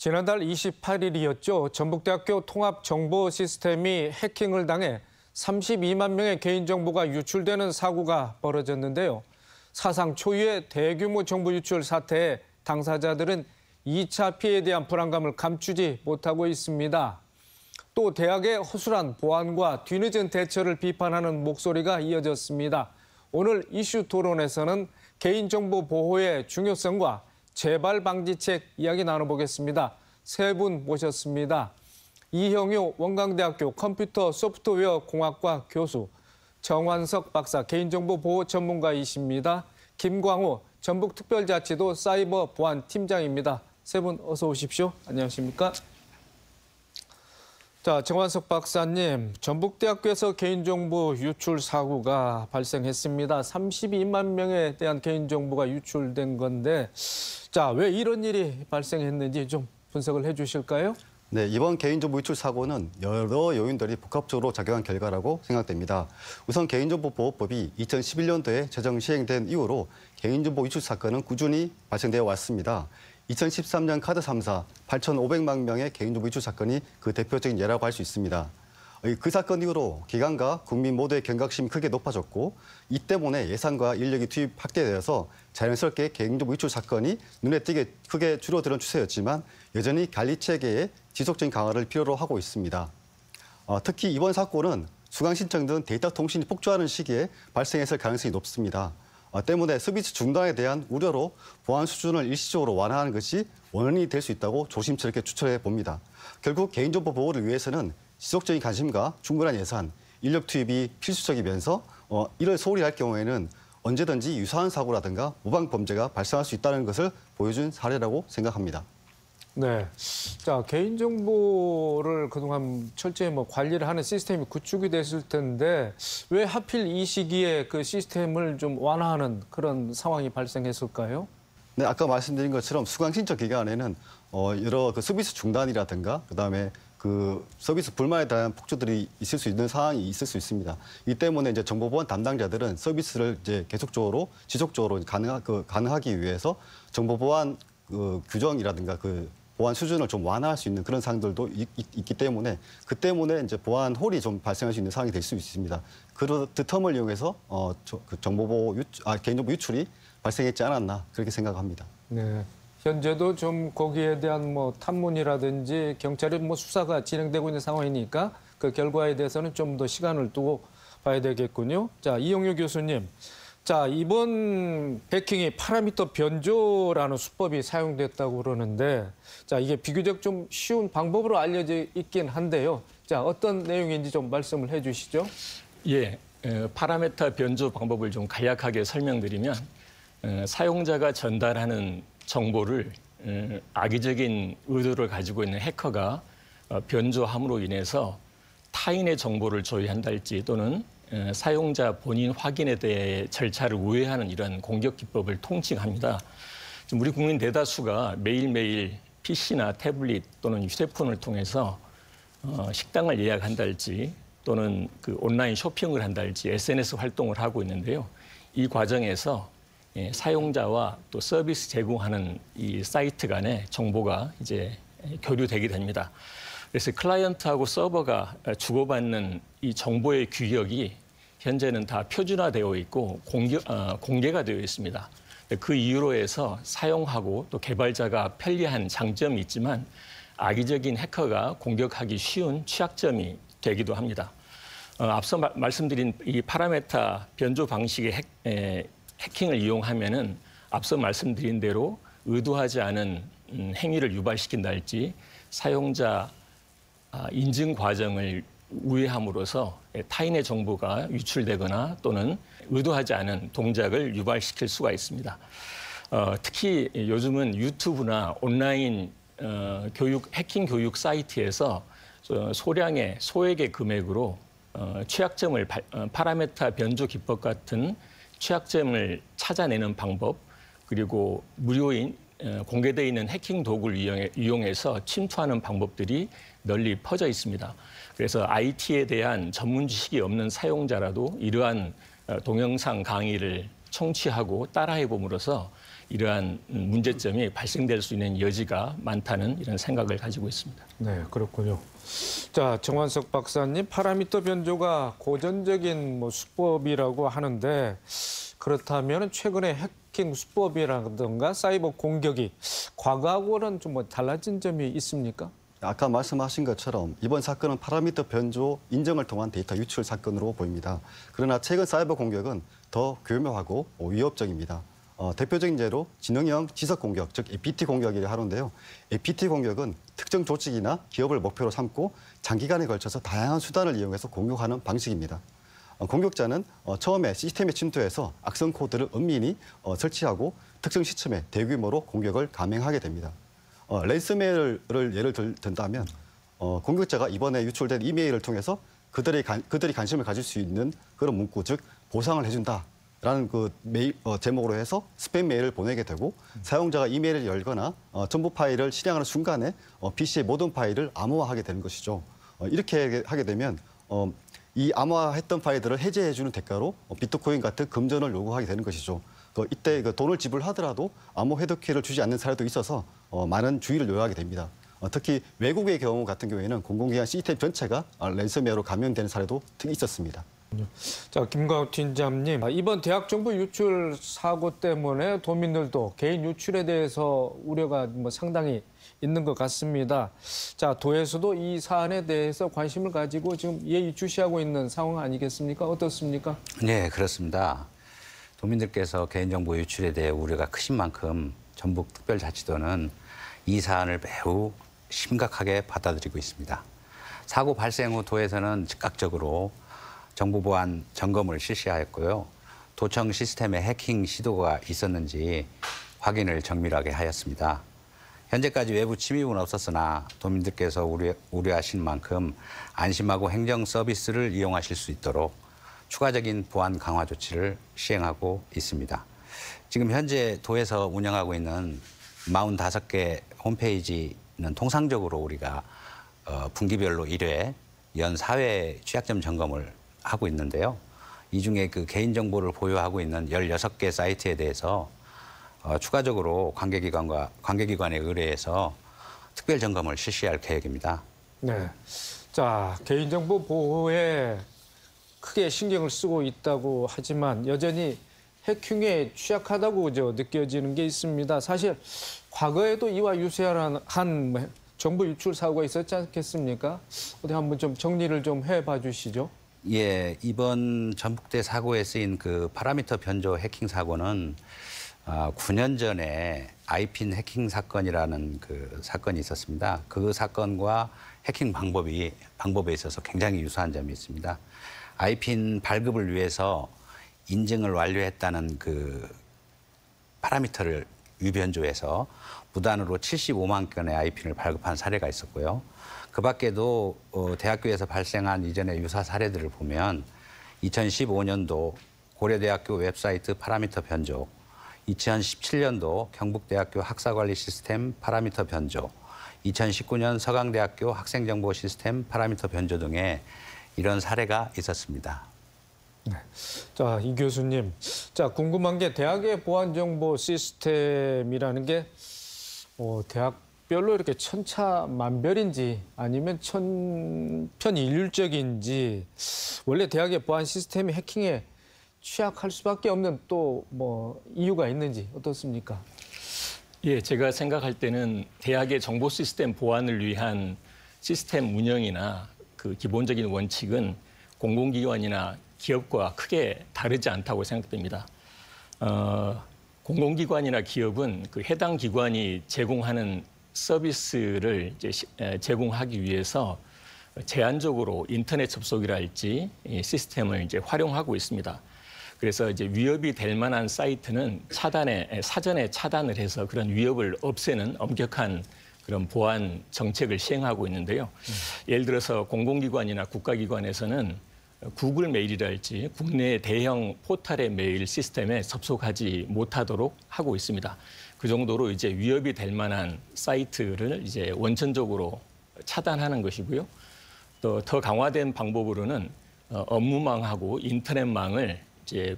지난달 28일이었죠. 전북대학교 통합정보 시스템이 해킹을 당해 32만 명의 개인정보가 유출되는 사고가 벌어졌는데요. 사상 초유의 대규모 정보 유출 사태에 당사자들은 2차 피해에 대한 불안감을 감추지 못하고 있습니다. 또 대학의 허술한 보안과 뒤늦은 대처를 비판하는 목소리가 이어졌습니다. 오늘 이슈 토론에서는 개인정보 보호의 중요성과 재발 방지책 이야기 나눠보겠습니다. 세 분 모셨습니다. 이형효 원광대학교 컴퓨터 소프트웨어 공학과 교수, 정환석 박사 개인정보 보호 전문가이십니다. 김광호 전북특별자치도 사이버 보안 팀장입니다. 세 분 어서 오십시오. 안녕하십니까? 자, 정환석 박사님, 전북대학교에서 개인정보 유출 사고가 발생했습니다. 32만 명에 대한 개인정보가 유출된 건데, 자, 왜 이런 일이 발생했는지 좀 분석을 해주실까요? 네, 이번 개인정보 유출 사고는 여러 요인들이 복합적으로 작용한 결과라고 생각됩니다. 우선 개인정보보호법이 2011년도에 제정 시행된 이후로 개인정보 유출 사건은 꾸준히 발생되어 왔습니다. 2013년 카드 3사 8,500만 명의 개인정보 유출 사건이 그 대표적인 예라고 할 수 있습니다. 그 사건 이후로 기관과 국민 모두의 경각심이 크게 높아졌고 이 때문에 예산과 인력이 투입 확대되어서 자연스럽게 개인정보 유출 사건이 눈에 띄게 크게 줄어드는 추세였지만 여전히 관리체계의 지속적인 강화를 필요로 하고 있습니다. 특히 이번 사건은 수강 신청 등 데이터 통신이 폭주하는 시기에 발생했을 가능성이 높습니다. 때문에 서비스 중단에 대한 우려로 보안 수준을 일시적으로 완화하는 것이 원인이 될 수 있다고 조심스럽게 추천해 봅니다. 결국 개인정보 보호를 위해서는 지속적인 관심과 충분한 예산, 인력 투입이 필수적이면서 이를 소홀히 할 경우에는 언제든지 유사한 사고라든가 모방 범죄가 발생할 수 있다는 것을 보여준 사례라고 생각합니다. 네, 자 개인정보를 그동안 철저히 관리를 하는 시스템이 구축이 됐을 텐데 왜 하필 이 시기에 그 시스템을 좀 완화하는 그런 상황이 발생했을까요? 네, 아까 말씀드린 것처럼 수강 신청 기간에는 여러 그 서비스 중단이라든가 그다음에 그 서비스 불만에 대한 폭주들이 있을 수 있는 상황이 있을 수 있습니다. 이 때문에 이제 정보보안 담당자들은 서비스를 이제 계속적으로 지속적으로 가능하기 위해서 정보보안 규정이라든가 보안 수준을 좀 완화할 수 있는 그런 사항들도 있기 때문에 그 때문에 이제 보안 홀이 좀 발생할 수 있는 상황이 될 수 있습니다. 그 텀을 이용해서 개인정보 유출이 발생했지 않았나 그렇게 생각합니다. 네. 현재도 좀 거기에 대한 탐문이라든지 경찰의 수사가 진행되고 있는 상황이니까 그 결과에 대해서는 좀 더 시간을 두고 봐야 되겠군요. 자, 이형효 교수님. 자, 이번 해킹이 파라미터 변조라는 수법이 사용됐다고 그러는데 자, 이게 비교적 좀 쉬운 방법으로 알려져 있긴 한데요. 자, 어떤 내용인지 좀 말씀을 해 주시죠. 예, 파라미터 변조 방법을 좀 간략하게 설명드리면 사용자가 전달하는 정보를 악의적인 의도를 가지고 있는 해커가 변조함으로 인해서 타인의 정보를 조회한달지 또는 사용자 본인 확인에 대해 절차를 우회하는 이런 공격 기법을 통칭합니다. 지금 우리 국민 대다수가 매일매일 PC나 태블릿 또는 휴대폰을 통해서 식당을 예약한달지 또는 그 온라인 쇼핑을 한달지 SNS 활동을 하고 있는데요. 이 과정에서 사용자와 또 서비스 제공하는 이 사이트 간의 정보가 이제 교류되게 됩니다. 그래서 클라이언트하고 서버가 주고받는 이 정보의 규격이 현재는 다 표준화되어 있고 공개가 되어 있습니다. 그 이유로 해서 사용하고 또 개발자가 편리한 장점이 있지만 악의적인 해커가 공격하기 쉬운 취약점이 되기도 합니다. 앞서 말씀드린 이 파라미터 변조 방식의 해킹을 이용하면은 앞서 말씀드린 대로 의도하지 않은 행위를 유발시킨다 할지 사용자 인증 과정을 우회함으로써 타인의 정보가 유출되거나 또는 의도하지 않은 동작을 유발시킬 수가 있습니다. 특히 요즘은 유튜브나 온라인 해킹 교육 사이트에서 소액의 금액으로 취약점을 파라미터 변조 기법 같은 취약점을 찾아내는 방법 그리고 무료인 공개되어 있는 해킹 도구를 이용해서 침투하는 방법들이 널리 퍼져 있습니다. 그래서 IT에 대한 전문 지식이 없는 사용자라도 이러한 동영상 강의를 청취하고 따라해 봄으로써 이러한 문제점이 발생될 수 있는 여지가 많다는 이런 생각을 가지고 있습니다. 네, 그렇군요. 자, 정환석 박사님, 파라미터 변조가 고전적인 수법이라고 하는데 그렇다면 최근에 해킹 수법이라든가 사이버 공격이 과거하고는 좀 달라진 점이 있습니까? 아까 말씀하신 것처럼 이번 사건은 파라미터 변조 인정을 통한 데이터 유출 사건으로 보입니다. 그러나 최근 사이버 공격은 더 교묘하고 위협적입니다. 대표적인 예로 지능형 지석 공격, 즉 APT 공격이라 하는데요. APT 공격은 특정 조직이나 기업을 목표로 삼고 장기간에 걸쳐서 다양한 수단을 이용해서 공격하는 방식입니다. 공격자는 처음에 시스템에 침투해서 악성 코드를 은밀히 설치하고 특정 시점에 대규모로 공격을 감행하게 됩니다. 랜섬웨어를 예를 든다면 공격자가 이번에 유출된 이메일을 통해서 그들이 관심을 가질 수 있는 그런 문구, 즉 보상을 해준다라는 그 메일 제목으로 해서 스팸 메일을 보내게 되고 사용자가 이메일을 열거나 첨부 파일을 실행하는 순간에 PC의 모든 파일을 암호화하게 되는 것이죠. 이렇게 하게 되면 이 암호화했던 파일들을 해제해주는 대가로 비트코인 같은 금전을 요구하게 되는 것이죠. 이때 돈을 지불하더라도 암호 해독키를 주지 않는 사례도 있어서 많은 주의를 요하게 됩니다. 특히 외국의 경우 같은 경우에는 공공기관 시스템 전체가 랜섬웨어로 감염되는 사례도 있었습니다. 자, 김광우 팀장님, 이번 대학 정보 유출 사고 때문에 도민들도 개인 유출에 대해서 우려가 상당히 있는 것 같습니다. 자, 도에서도 이 사안에 대해서 관심을 가지고 지금 예의주시하고 있는 상황 아니겠습니까? 어떻습니까? 네, 그렇습니다. 도민들께서 개인정보 유출에 대해 우려가 크신 만큼 전북특별자치도는 이 사안을 매우 심각하게 받아들이고 있습니다. 사고 발생 후 도에서는 즉각적으로 정보보안 점검을 실시하였고요. 도청 시스템에 해킹 시도가 있었는지 확인을 정밀하게 하였습니다. 현재까지 외부 침입은 없었으나 도민들께서 우려하신 만큼 안심하고 행정 서비스를 이용하실 수 있도록 추가적인 보안 강화 조치를 시행하고 있습니다. 지금 현재 도에서 운영하고 있는 45개 홈페이지는 통상적으로 우리가 분기별로 1회, 연 4회 취약점 점검을 하고 있는데요. 이 중에 그 개인정보를 보유하고 있는 16개 사이트에 대해서 추가적으로 관계기관에 의뢰해서 특별 점검을 실시할 계획입니다. 네. 자, 개인정보 보호에 크게 신경을 쓰고 있다고 하지만 여전히 해킹에 취약하다고 느껴지는 게 있습니다. 사실 과거에도 이와 유사한 정보 유출 사고가 있었지 않겠습니까? 어디 한번 좀 정리를 좀 해봐 주시죠. 예, 이번 전북대 사고에 쓰인 그 파라미터 변조 해킹 사고는 9년 전에 아이핀 해킹 사건이라는 그 사건이 있었습니다. 그 사건과 해킹 방법에 있어서 굉장히 유사한 점이 있습니다. 아이핀 발급을 위해서 인증을 완료했다는 그 파라미터를 위변조해서 무단으로 75만 건의 아이핀을 발급한 사례가 있었고요. 그 밖에도 대학교에서 발생한 이전의 유사 사례들을 보면 2015년도 고려대학교 웹사이트 파라미터 변조, 2017년도 경북대학교 학사관리 시스템 파라미터 변조, 2019년 서강대학교 학생정보 시스템 파라미터 변조 등의 이런 사례가 있었습니다. 네. 자, 이 교수님. 자, 궁금한 게 대학의 보안정보 시스템이라는 게 대학별로 이렇게 천차만별인지 아니면 천편일률적인지 원래 대학의 보안 시스템이 해킹에 취약할 수밖에 없는 또 이유가 있는지 어떻습니까? 예, 제가 생각할 때는 대학의 정보 시스템 보안을 위한 시스템 운영이나 그 기본적인 원칙은 공공기관이나 기업과 크게 다르지 않다고 생각됩니다. 공공기관이나 기업은 그 해당 기관이 제공하는 서비스를 제공하기 위해서 제한적으로 인터넷 접속이랄지 시스템을 활용하고 있습니다. 그래서 위협이 될 만한 사이트는 사전에 차단을 해서 그런 위협을 없애는 엄격한 그런 보안 정책을 시행하고 있는데요. 예를 들어서 공공기관이나 국가기관에서는 구글 메일이랄지 국내 대형 포털의 메일 시스템에 접속하지 못하도록 하고 있습니다. 그 정도로 위협이 될 만한 사이트를 원천적으로 차단하는 것이고요. 또 더 강화된 방법으로는 업무망하고 인터넷망을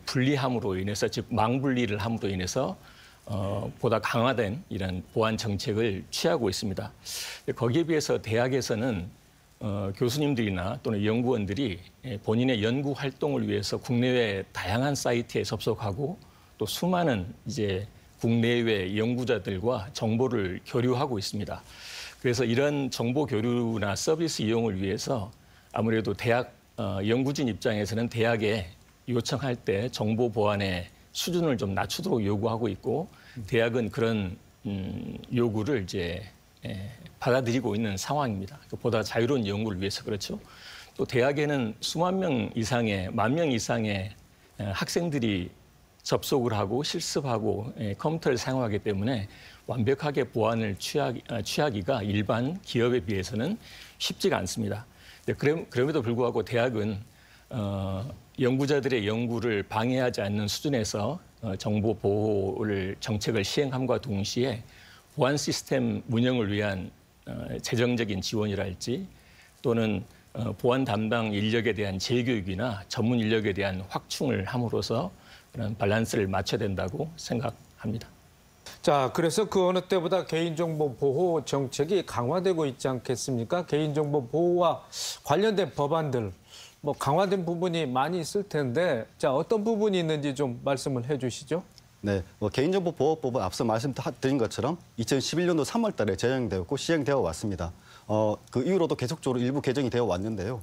분리함으로 인해서, 즉 망분리를 함으로 인해서 보다 강화된 이런 보안 정책을 취하고 있습니다. 거기에 비해서 대학에서는 교수님들이나 또는 연구원들이 본인의 연구 활동을 위해서 국내외 다양한 사이트에 접속하고 또 수많은 이제 국내외 연구자들과 정보를 교류하고 있습니다. 그래서 이런 정보 교류나 서비스 이용을 위해서 아무래도 대학 연구진 입장에서는 대학에 요청할 때 정보 보안의 수준을 좀 낮추도록 요구하고 있고 대학은 그런 요구를 이제 받아들이고 있는 상황입니다. 보다 자유로운 연구를 위해서 그렇죠. 또 대학에는 수만 명 이상의, 10,000명 이상의 학생들이 접속을 하고 실습하고 컴퓨터를 사용하기 때문에 완벽하게 보안을 취하기가 일반 기업에 비해서는 쉽지가 않습니다. 그럼에도 불구하고 대학은 연구자들의 연구를 방해하지 않는 수준에서 정보 보호를 정책을 시행함과 동시에 보안 시스템 운영을 위한 재정적인 지원이랄지 또는 보안 담당 인력에 대한 재교육이나 전문 인력에 대한 확충을 함으로써 그런 밸런스를 맞춰야 된다고 생각합니다. 자, 그래서 그 어느 때보다 개인정보 보호 정책이 강화되고 있지 않겠습니까? 개인정보 보호와 관련된 법안들, 뭐 강화된 부분이 많이 있을 텐데, 자, 어떤 부분이 있는지 좀 말씀을 해주시죠. 네, 개인정보보호법은 앞서 말씀드린 것처럼 2011년도 3월 달에 제정되었고 시행되어 왔습니다. 그 이후로도 계속적으로 일부 개정이 되어 왔는데요.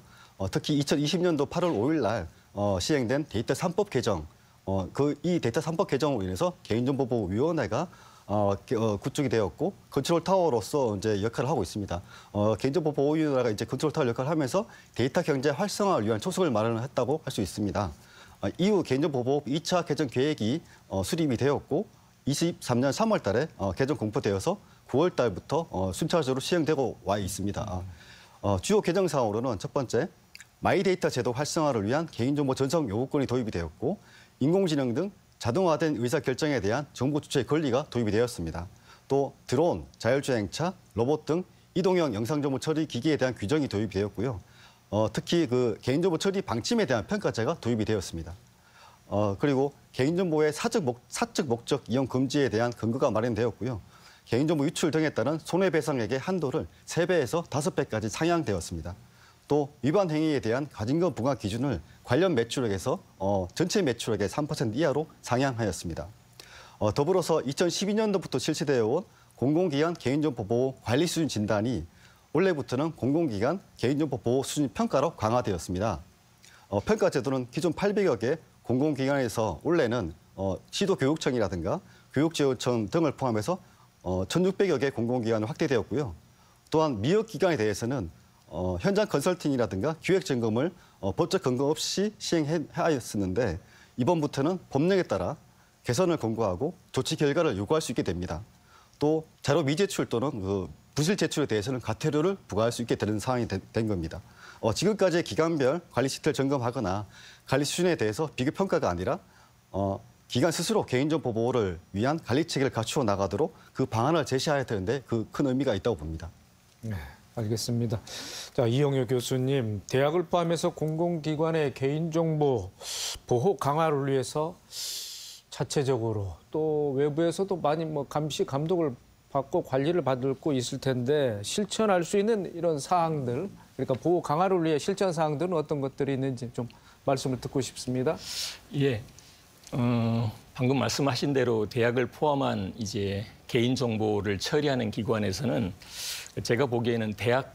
특히 2020년도 8월 5일 날 시행된 데이터 3법 개정, 이 데이터 3법 개정으로 인해서 개인정보보호위원회가 구축이 되었고 컨트롤 타워로서 이제 역할을 하고 있습니다. 개인정보보호위원회가 이제 컨트롤 타워 역할을 하면서 데이터 경제 활성화를 위한 초석을 마련했다고 할 수 있습니다. 이후 개인정보보호법 2차 개정 계획이 수립이 되었고 23년 3월 달에 개정 공포되어서 9월 달부터 순차적으로 시행되고 와 있습니다. 주요 개정 사항으로는 첫 번째, 마이데이터 제도 활성화를 위한 개인정보 전송 요구권이 도입이 되었고 인공지능 등 자동화된 의사결정에 대한 정보 주체의 권리가 도입이 되었습니다. 또 드론, 자율주행차, 로봇 등 이동형 영상정보 처리 기기에 대한 규정이 도입이 되었고요. 특히 그 개인정보 처리 방침에 대한 평가제가 도입이 되었습니다. 그리고 개인정보의 사적 목적 이용 금지에 대한 근거가 마련되었고요. 개인정보 유출 등에 따른 손해배상액의 한도를 3배에서 5배까지 상향되었습니다. 또 위반 행위에 대한 가진금 부과 기준을 관련 매출액에서 전체 매출액의 3% 이하로 상향하였습니다. 더불어서 2012년도부터 실시되어 온 공공기관 개인정보 보호 관리 수준 진단이 올해부터는 공공기관 개인정보 보호 수준 평가로 강화되었습니다. 평가 제도는 기존 800여 개 공공기관에서 올해는 시도교육청이라든가 교육지원청 등을 포함해서 1,600여 개 공공기관이 확대되었고요. 또한 미역 기관에 대해서는 현장 컨설팅이라든가 기획 점검을 법적 근거 없이 시행하였었는데 이번부터는 법령에 따라 개선을 권고하고 조치 결과를 요구할 수 있게 됩니다. 또 자료 미제출 또는 부실 제출에 대해서는 과태료를 부과할 수 있게 되는 상황이 된 겁니다. 지금까지 기관별 관리 시스템을 점검하거나 관리 수준에 대해서 비교 평가가 아니라 기관 스스로 개인정보 보호를 위한 관리 체계를 갖추어 나가도록 그 방안을 제시해야 되는데 그 큰 의미가 있다고 봅니다. 네, 알겠습니다. 자, 이영효 교수님, 대학을 포함해서 공공기관의 개인정보 보호 강화를 위해서 자체적으로 또 외부에서도 많이 감시 감독을 받고 관리를 받고 있을 텐데 실천할 수 있는 이런 사항들, 그러니까 보호 강화를 위해 실천 사항들은 어떤 것들이 있는지 좀 말씀을 듣고 싶습니다. 예, 방금 말씀하신 대로 대학을 포함한 이제 개인 정보를 처리하는 기관에서는 제가 보기에는 대학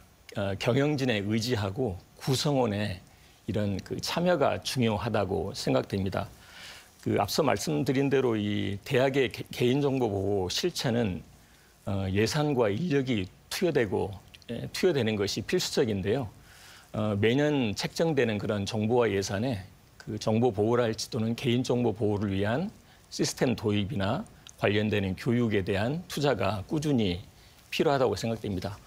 경영진에 의지하고 구성원의 이런 그 참여가 중요하다고 생각됩니다. 앞서 말씀드린 대로 이 대학의 개인정보 보호 실천은 예산과 인력이 투여되는 것이 필수적인데요. 매년 책정되는 그런 정보와 예산에 그 정보 보호랄지 또는 개인정보 보호를 위한 시스템 도입이나 관련되는 교육에 대한 투자가 꾸준히 필요하다고 생각됩니다.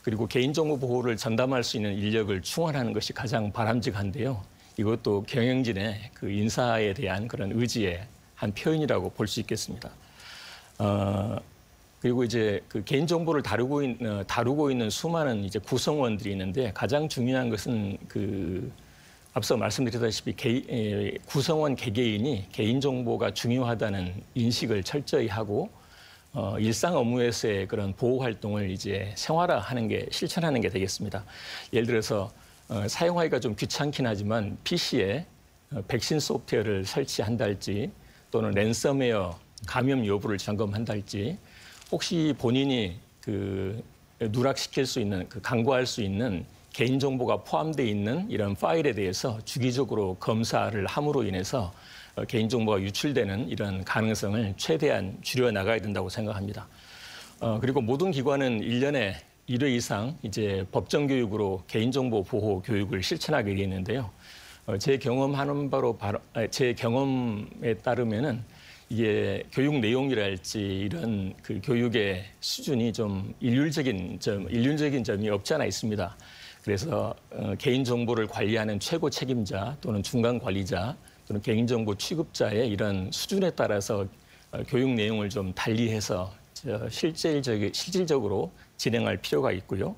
그리고 개인정보 보호를 전담할 수 있는 인력을 충원하는 것이 가장 바람직한데요. 이것도 경영진의 그 인사에 대한 그런 의지의 한 표현이라고 볼 수 있겠습니다. 그리고 이제 그 개인정보를 다루고 있는 수많은 이제 구성원들이 있는데 가장 중요한 것은 그 앞서 말씀드렸다시피 구성원 개개인이 개인정보가 중요하다는 인식을 철저히 하고 일상 업무에서의 그런 보호 활동을 이제 생활화하는 게 실천하는 게 되겠습니다. 예를 들어서 사용하기가 좀 귀찮긴 하지만 PC에 백신 소프트웨어를 설치한달지 또는 랜섬웨어 감염 여부를 점검한달지 혹시 본인이 그 누락시킬 수 있는 강구할 수 있는 개인정보가 포함되어 있는 이런 파일에 대해서 주기적으로 검사를 함으로 인해서 개인정보가 유출되는 이런 가능성을 최대한 줄여나가야 된다고 생각합니다. 그리고 모든 기관은 1년에 1회 이상 이제 법정교육으로 개인정보 보호 교육을 실천하게 되어 있는데요. 제 경험에 따르면은 이게 교육 내용이랄지 이런 그 교육의 수준이 좀 일률적인 점이 없지 않아 있습니다. 그래서 개인정보를 관리하는 최고 책임자 또는 중간 관리자 또는 개인정보 취급자의 이런 수준에 따라서 교육 내용을 좀 달리해서 실질적으로 진행할 필요가 있고요.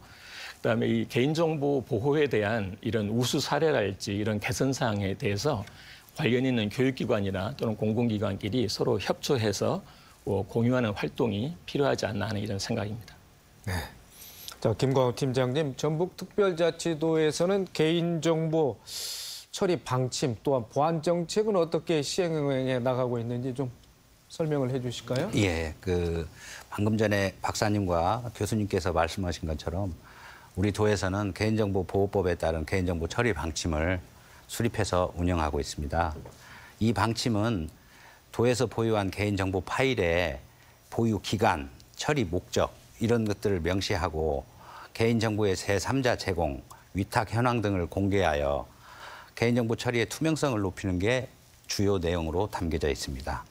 그다음에 이 개인정보 보호에 대한 이런 우수 사례랄지 이런 개선 사항에 대해서 관련 있는 교육기관이나 또는 공공기관끼리 서로 협조해서 공유하는 활동이 필요하지 않나 하는 이런 생각입니다. 네. 자, 김광호 팀장님, 전북특별자치도에서는 개인정보 처리 방침 또한 보안 정책은 어떻게 시행해 나가고 있는지 좀 설명을 해주실까요? 예, 방금 전에 박사님과 교수님께서 말씀하신 것처럼 우리 도에서는 개인정보보호법에 따른 개인정보 처리 방침을 수립해서 운영하고 있습니다. 이 방침은 도에서 보유한 개인정보 파일의 보유 기간, 처리 목적 이런 것들을 명시하고 개인정보의 제3자 제공, 위탁 현황 등을 공개하여 개인정보 처리의 투명성을 높이는 게 주요 내용으로 담겨져 있습니다.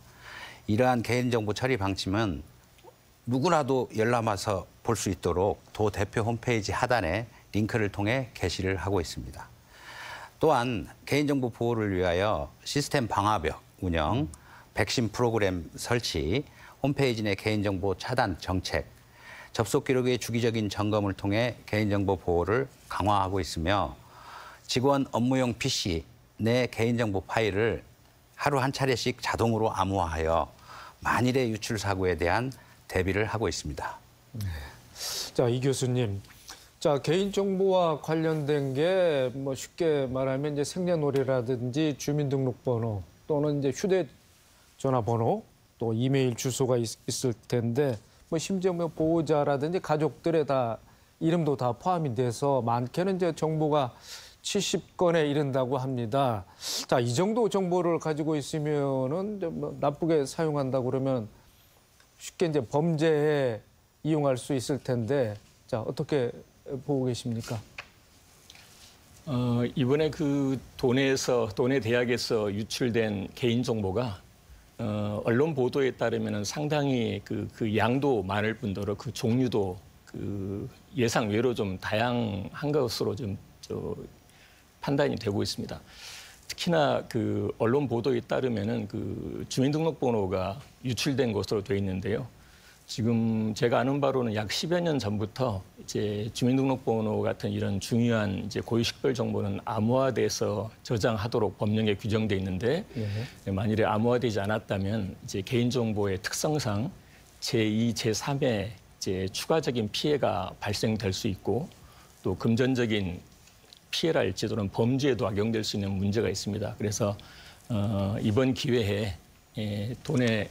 이러한 개인정보 처리 방침은 누구라도 열람해서 볼 수 있도록 도 대표 홈페이지 하단에 링크를 통해 게시를 하고 있습니다. 또한 개인정보 보호를 위하여 시스템 방화벽 운영, 백신 프로그램 설치, 홈페이지 내 개인정보 차단 정책, 접속 기록의 주기적인 점검을 통해 개인정보 보호를 강화하고 있으며 직원 업무용 PC 내 개인정보 파일을 하루 한 차례씩 자동으로 암호화하여 만일의 유출 사고에 대한 대비를 하고 있습니다. 자, 이 교수님. 자, 개인정보와 관련된 게 뭐 쉽게 말하면 이제 생년월일이라든지 주민등록번호 또는 이제 휴대전화번호 또 이메일 주소가 있을 텐데 뭐 심지어 뭐 보호자라든지 가족들의 다 이름도 다 포함이 돼서 많게는 이제 정보가 70건에 이른다고 합니다. 자, 이 정도 정보를 가지고 있으면은 뭐 나쁘게 사용한다고 그러면 쉽게 이제 범죄에 이용할 수 있을 텐데, 자, 어떻게 보고 계십니까? 이번에 그 도내 대학에서 유출된 개인 정보가 언론 보도에 따르면 상당히 그 양도 많을 뿐더러 그 종류도 그 예상 외로 좀 다양한 것으로 좀 판단이 되고 있습니다. 특히나 그 언론 보도에 따르면은 그 주민등록번호가 유출된 것으로 돼 있는데요. 지금 제가 아는 바로는 약 10여 년 전부터 이제 주민등록번호 같은 이런 중요한 이제 고유식별 정보는 암호화돼서 저장하도록 법령에 규정돼 있는데 만일에 암호화되지 않았다면 이제 개인정보의 특성상 제2, 제3의 이제 추가적인 피해가 발생될 수 있고 또 금전적인 피해랄지 또는 범죄에도 악용될 수 있는 문제가 있습니다. 그래서 이번 기회에 도내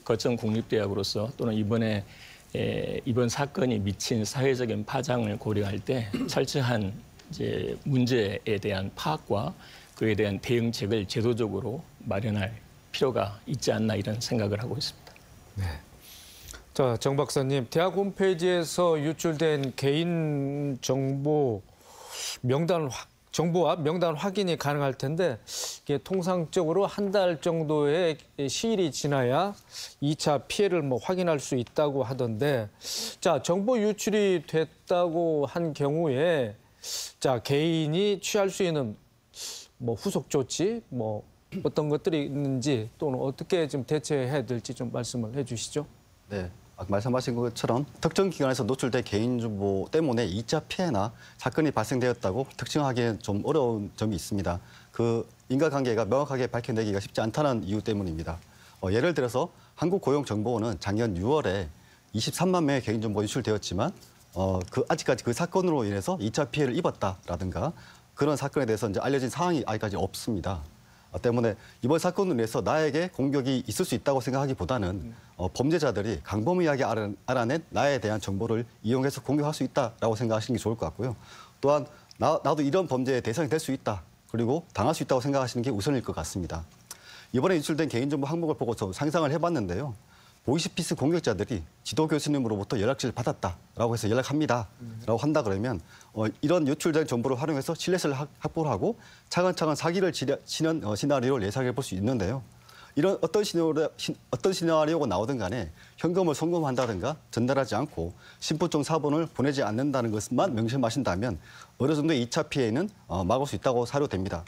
거점 국립대학으로서 또는 이번 사건이 미친 사회적인 파장을 고려할 때 철저한 이제 문제에 대한 파악과 그에 대한 대응책을 제도적으로 마련할 필요가 있지 않나 이런 생각을 하고 있습니다. 네. 자, 정 박사님, 대학 홈페이지에서 유출된 개인 정보 정보와 명단 확인이 가능할 텐데 이게 통상적으로 한 달 정도의 시일이 지나야 2차 피해를 뭐 확인할 수 있다고 하던데, 자, 정보 유출이 됐다고 한 경우에 자, 개인이 취할 수 있는 뭐 후속 조치 뭐 어떤 것들이 있는지 또는 어떻게 좀 대처해야 될지 좀 말씀을 해 주시죠. 네. 아까 말씀하신 것처럼 특정 기관에서 노출된 개인정보 때문에 2차 피해나 사건이 발생되었다고 특징하기엔 좀 어려운 점이 있습니다. 그 인과관계가 명확하게 밝혀내기가 쉽지 않다는 이유 때문입니다. 예를 들어서 한국고용정보원은 작년 6월에 23만 명의 개인정보가 유출되었지만 아직까지 그 사건으로 인해서 2차 피해를 입었다라든가 그런 사건에 대해서 이제 알려진 사항이 아직까지 없습니다. 때문에 이번 사건으로 인해서 나에게 공격이 있을 수 있다고 생각하기보다는 범죄자들이 강범위하게 알아낸 나에 대한 정보를 이용해서 공격할 수 있다라고 생각하시는 게 좋을 것 같고요. 또한 나도 이런 범죄의 대상이 될 수 있다. 그리고 당할 수 있다고 생각하시는 게 우선일 것 같습니다. 이번에 유출된 개인정보 항목을 보고 저 상상을 해봤는데요. 보이스피스 공격자들이 지도 교수님으로부터 연락처를 받았다라고 해서 연락합니다라고 한다 그러면 이런 유출된 정보를 활용해서 신뢰성을 확보를 하고 차근차근 사기를 치는 시나리오를 예상해 볼 수 있는데요. 이런 어떤 시나리오가 나오든 간에 현금을 송금한다든가 전달하지 않고 신분증 사본을 보내지 않는다는 것만 명심하신다면 어느 정도의 2차 피해는 막을 수 있다고 사료됩니다.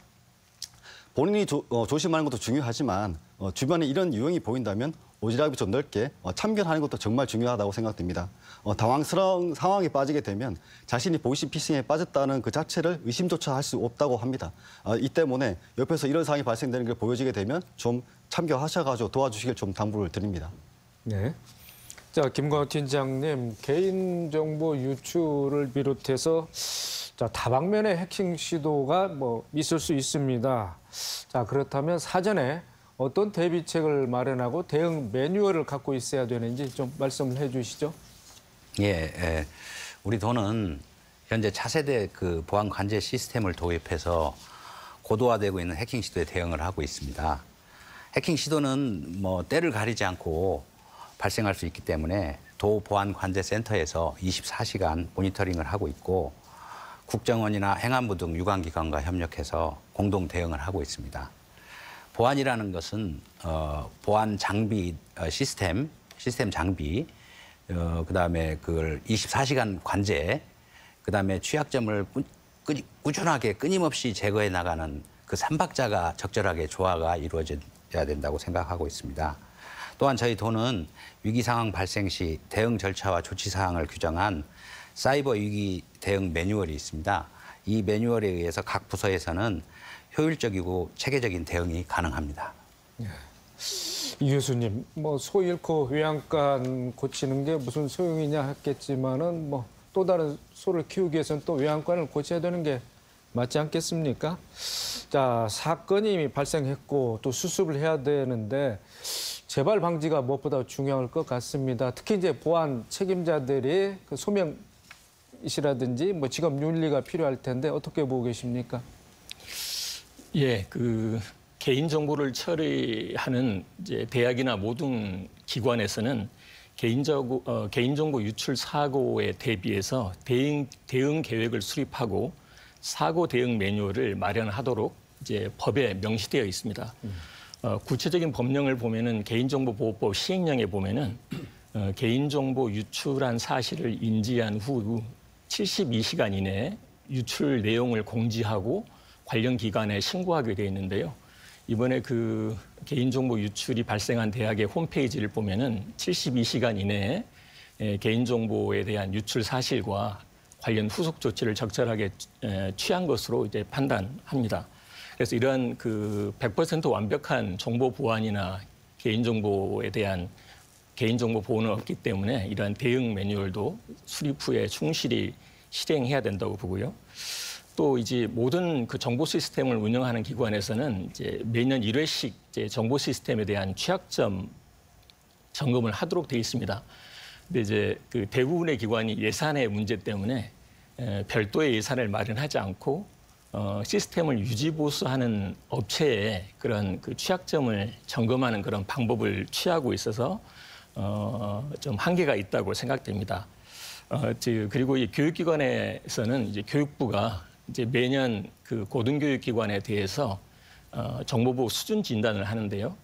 본인이 조심하는 것도 중요하지만 주변에 이런 유형이 보인다면 오지랖이 좀 넓게 참견하는 것도 정말 중요하다고 생각됩니다. 당황스러운 상황에 빠지게 되면 자신이 보이스피싱에 빠졌다는 그 자체를 의심조차 할 수 없다고 합니다. 이 때문에 옆에서 이런 상황이 발생되는 게 보여지게 되면 좀 참견하셔가지고 도와주시길 좀 당부를 드립니다. 네. 자, 김광호 팀장님, 개인정보 유출을 비롯해서 다방면의 해킹 시도가 있을 수 있습니다. 자, 그렇다면 사전에 어떤 대비책을 마련하고 대응 매뉴얼을 갖고 있어야 되는지 좀 말씀을 해주시죠. 예, 우리 도는 현재 차세대 그 보안 관제 시스템을 도입해서 고도화되고 있는 해킹 시도에 대응을 하고 있습니다. 해킹 시도는 때를 가리지 않고 발생할 수 있기 때문에 도 보안 관제 센터에서 24시간 모니터링을 하고 있고 국정원이나 행안부 등 유관기관과 협력해서 공동 대응을 하고 있습니다. 보안이라는 것은 보안 장비 시스템 장비, 그다음에 그걸 24시간 관제, 그다음에 취약점을 꾸준하게 끊임없이 제거해 나가는 그 삼박자가 적절하게 조화가 이루어져야 된다고 생각하고 있습니다. 또한 저희 도는 위기 상황 발생 시 대응 절차와 조치 사항을 규정한 사이버 위기 대응 매뉴얼이 있습니다. 이 매뉴얼에 의해서 각 부서에서는 효율적이고 체계적인 대응이 가능합니다. 이 교수님, 소 잃고 외양간 고치는 게 무슨 소용이냐 했겠지만은 또 다른 소를 키우기 위해서는 또 외양간을 고쳐야 되는 게 맞지 않겠습니까? 자, 사건이 발생했고 또 수습을 해야 되는데 재발 방지가 무엇보다 중요할 것 같습니다. 특히 이제 보안 책임자들이 그 소명이시라든지 직업 윤리가 필요할 텐데 어떻게 보고 계십니까? 예, 그 개인정보를 처리하는 이제 대학이나 모든 기관에서는 개인정보 유출 사고에 대비해서 대응 계획을 수립하고 사고 대응 매뉴얼을 마련하도록 이제 법에 명시되어 있습니다. 구체적인 법령을 보면은 개인정보보호법 시행령에 보면은 개인정보 유출한 사실을 인지한 후 72시간 이내에 유출 내용을 공지하고 관련 기관에 신고하게 돼 있는데요. 이번에 그 개인정보 유출이 발생한 대학의 홈페이지를 보면은 72시간 이내에 개인정보에 대한 유출 사실과 관련 후속 조치를 적절하게 취한 것으로 이제 판단합니다. 그래서 이러한 그 100% 완벽한 정보 보안이나 개인정보에 대한 개인정보 보호는 없기 때문에 이러한 대응 매뉴얼도 수립 후에 충실히 실행해야 된다고 보고요. 또 이제 모든 그 정보 시스템을 운영하는 기관에서는 이제 매년 1회씩 이제 정보 시스템에 대한 취약점 점검을 하도록 되어 있습니다. 근데 이제 그 대부분의 기관이 예산의 문제 때문에 별도의 예산을 마련하지 않고 시스템을 유지 보수하는 업체에 그런 그 취약점을 점검하는 그런 방법을 취하고 있어서 좀 한계가 있다고 생각됩니다. 그리고 이 교육기관에서는 이제 교육부가 이제 매년 그 고등교육기관에 대해서 정보보호 수준 진단을 하는데요.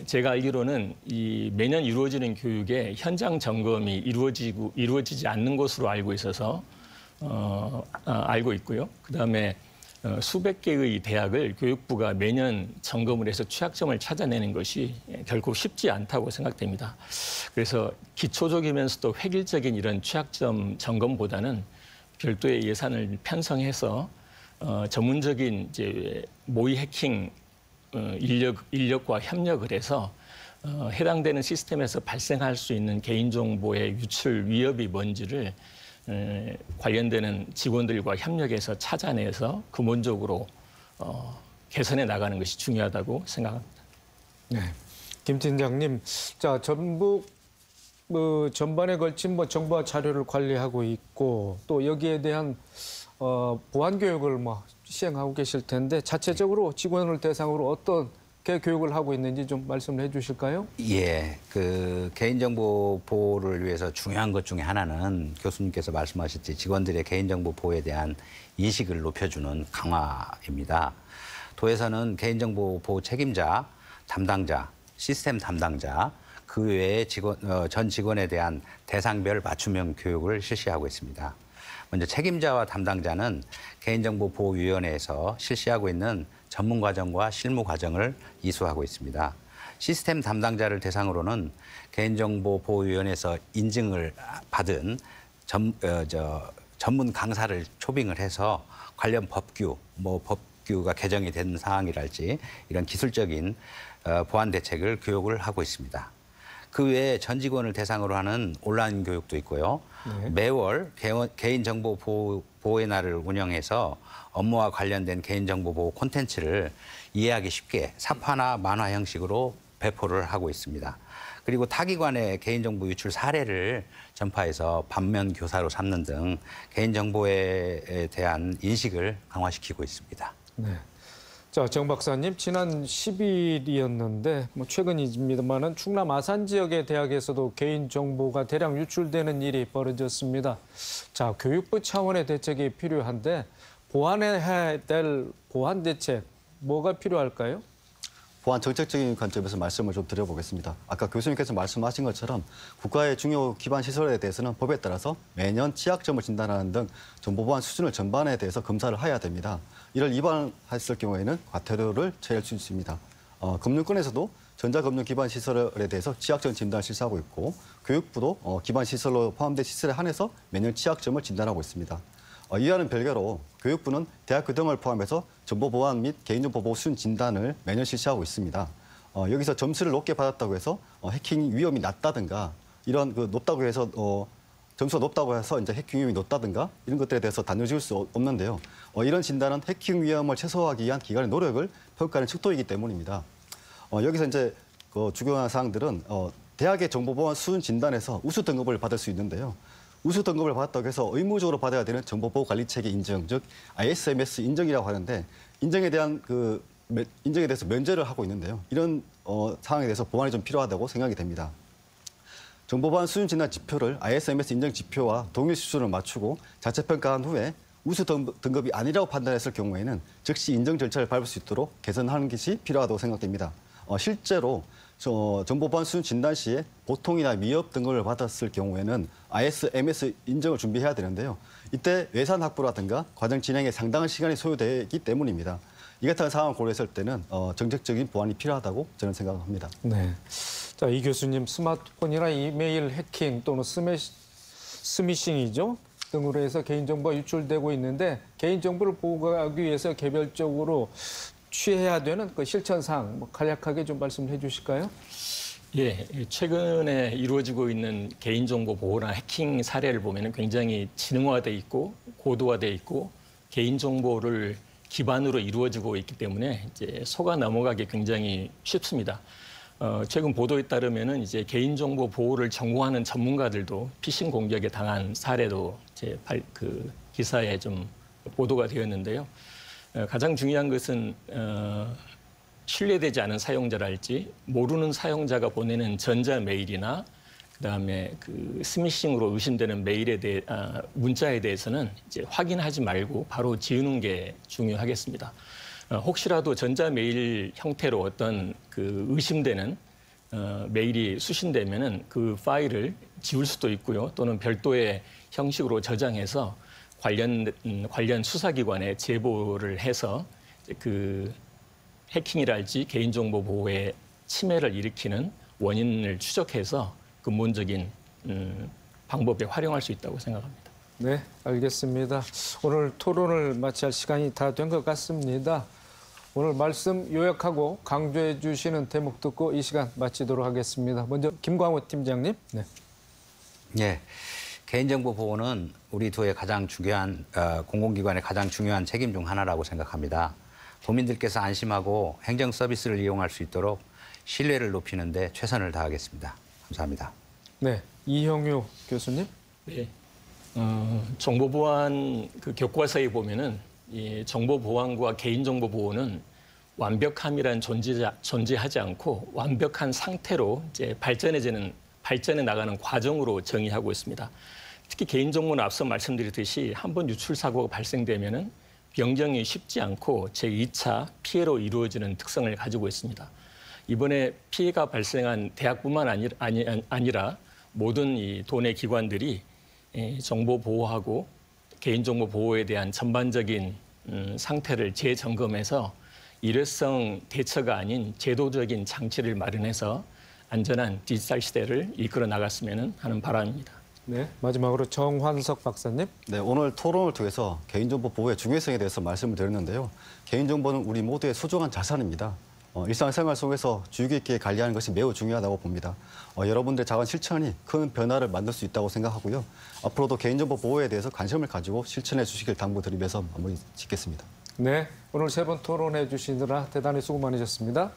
제가 알기로는 이 매년 이루어지는 교육에 현장 점검이 이루어지지 않는 것으로 알고 있어서 알고 있고요. 그다음에 수백 개의 대학을 교육부가 매년 점검을 해서 취약점을 찾아내는 것이 결코 쉽지 않다고 생각됩니다. 그래서 기초적이면서도 획일적인 이런 취약점 점검보다는 별도의 예산을 편성해서 전문적인 이제 모의 해킹 인력과 협력을 해서 해당되는 시스템에서 발생할 수 있는 개인정보의 유출 위협이 뭔지를 관련되는 직원들과 협력해서 찾아내서 근본적으로 개선해 나가는 것이 중요하다고 생각합니다. 네, 김 팀장님, 자 전북 전반에 걸친 정보와 자료를 관리하고 있고 또 여기에 대한 보안 교육을 시행하고 계실 텐데 자체적으로 직원을 대상으로 어떻게 교육을 하고 있는지 좀 말씀을 해주실까요? 예, 그 개인정보 보호를 위해서 중요한 것 중에 하나는 교수님께서 말씀하셨듯이 직원들의 개인정보 보호에 대한 인식을 높여주는 강화입니다. 도에서는 개인정보 보호 책임자, 담당자, 시스템 담당자, 그 외에 전 직원에 대한 대상별 맞춤형 교육을 실시하고 있습니다. 먼저 책임자와 담당자는 개인정보보호위원회에서 실시하고 있는 전문과정과 실무과정을 이수하고 있습니다. 시스템 담당자를 대상으로는 개인정보보호위원회에서 인증을 받은 전문 강사를 초빙을 해서 관련 법규가 개정이 된 사항이랄지 이런 기술적인 보안 대책을 교육을 하고 있습니다. 그 외에 전 직원을 대상으로 하는 온라인 교육도 있고요. 네. 매월 개인정보 보호의 날을 운영해서 업무와 관련된 개인정보 보호 콘텐츠를 이해하기 쉽게 사파나 만화 형식으로 배포를 하고 있습니다. 그리고 타기관의 개인정보 유출 사례를 전파해서 반면 교사로 삼는 등 개인정보에 대한 인식을 강화시키고 있습니다. 네. 자, 정 박사님, 지난 10일이었는데 최근입니다만은 충남 아산 지역의 대학에서도 개인정보가 대량 유출되는 일이 벌어졌습니다. 자, 교육부 차원의 대책이 필요한데 보완해야 될 보완 대책 뭐가 필요할까요? 보안 정책적인 관점에서 말씀을 좀 드려보겠습니다. 아까 교수님께서 말씀하신 것처럼 국가의 중요 기반 시설에 대해서는 법에 따라서 매년 취약점을 진단하는 등 정보 보안 수준을 전반에 대해서 검사를 해야 됩니다. 이를 위반했을 경우에는 과태료를 처할 수 있습니다. 금융권에서도 전자금융 기반 시설에 대해서 취약점 진단을 실시하고 있고 교육부도 기반 시설로 포함된 시설에 한해서 매년 취약점을 진단하고 있습니다. 이와는 별개로 교육부는 대학교 등을 포함해서 정보보안 및 개인정보 보호 수준 진단을 매년 실시하고 있습니다. 여기서 점수를 높게 받았다고 해서 해킹 위험이 낮다든가 이런 높다고 해서 점수가 높다고 해서 이제 해킹 위험이 높다든가 이런 것들에 대해서 단정 지을 수 없는데요. 이런 진단은 해킹 위험을 최소화하기 위한 기관의 노력을 평가하는 척도이기 때문입니다. 여기서 이제 중요한 사항들은 대학의 정보보안 수준 진단에서 우수 등급을 받을 수 있는데요. 우수 등급을 받았다고 해서 의무적으로 받아야 되는 정보보호관리체계 인증, 즉 ISMS 인증이라고 하는데 인증에 대해서 면제를 하고 있는데요. 이런 상황에 대해서 보완이 좀 필요하다고 생각이 됩니다. 정보보안 수준 진단 지표를 ISMS 인증 지표와 동일 수준을 맞추고 자체 평가한 후에 우수 등급이 아니라고 판단했을 경우에는 즉시 인증 절차를 밟을 수 있도록 개선하는 것이 필요하다고 생각됩니다. 실제로 정보보안 수준 진단 시에 보통이나 미흡 등급을 받았을 경우에는 ISMS 인증을 준비해야 되는데요. 이때 예산 확보라든가 과정 진행에 상당한 시간이 소요되기 때문입니다. 이 같은 상황을 고려했을 때는 정책적인 보완이 필요하다고 저는 생각합니다. 네. 자, 이 교수님, 스마트폰이나 이메일 해킹 또는 스미싱이죠. 등으로 해서 개인정보가 유출되고 있는데 개인정보를 보호하기 위해서 개별적으로 취해야 되는 실천사항 간략하게 좀 말씀해 주실까요? 예, 최근에 이루어지고 있는 개인정보 보호나 해킹 사례를 보면 굉장히 지능화돼 있고 고도화돼 있고 개인정보를 기반으로 이루어지고 있기 때문에 이제 속아 넘어가기 굉장히 쉽습니다. 최근 보도에 따르면 이제 개인정보 보호를 전공하는 전문가들도 피싱 공격에 당한 사례도 기사에 좀 보도가 되었는데요. 가장 중요한 것은 신뢰되지 않은 사용자랄지 모르는 사용자가 보내는 전자 메일이나 그다음에 스미싱으로 의심되는 문자에 대해서는 이제 확인하지 말고 바로 지우는 게 중요하겠습니다. 혹시라도 전자 메일 형태로 어떤 의심되는 메일이 수신되면은 그 파일을 지울 수도 있고요. 또는 별도의 형식으로 저장해서 관련 수사기관에 제보를 해서 그 해킹이랄지 개인정보 보호에 침해를 일으키는 원인을 추적해서 근본적인 방법에 활용할 수 있다고 생각합니다. 네, 알겠습니다. 오늘 토론을 마칠 시간이 다 된 것 같습니다. 오늘 말씀 요약하고 강조해 주시는 대목 듣고 이 시간 마치도록 하겠습니다. 먼저 김광호 팀장님. 네. 예, 개인정보 보호는 우리 도의 가장 중요한 공공기관의 가장 중요한 책임 중 하나라고 생각합니다. 도민들께서 안심하고 행정 서비스를 이용할 수 있도록 신뢰를 높이는 데 최선을 다하겠습니다. 감사합니다. 네, 이형유 교수님. 네. 정보 보안 그 교과서에 보면은 이 정보 보안과 개인정보 보호는 완벽함이란 존재하지 않고 완벽한 상태로 이제 발전해 나가는 과정으로 정의하고 있습니다. 특히 개인정보는 앞서 말씀드렸듯이 한번 유출 사고가 발생되면은 변경이 쉽지 않고 제2차 피해로 이루어지는 특성을 가지고 있습니다. 이번에 피해가 발생한 대학뿐만 아니라 모든 이 도내 기관들이 정보 보호하고 개인정보 보호에 대한 전반적인 상태를 재점검해서 일회성 대처가 아닌 제도적인 장치를 마련해서 안전한 디지털 시대를 이끌어 나갔으면 하는 바람입니다. 네, 마지막으로 정환석 박사님. 네, 오늘 토론을 통해서 개인정보 보호의 중요성에 대해서 말씀을 드렸는데요. 개인정보는 우리 모두의 소중한 자산입니다. 일상생활 속에서 주의 깊게 관리하는 것이 매우 중요하다고 봅니다. 여러분들의 작은 실천이 큰 변화를 만들 수 있다고 생각하고요. 앞으로도 개인정보 보호에 대해서 관심을 가지고 실천해 주시길 당부드리면서 마무리 짓겠습니다. 네, 오늘 세 번 토론해 주시느라 대단히 수고 많으셨습니다.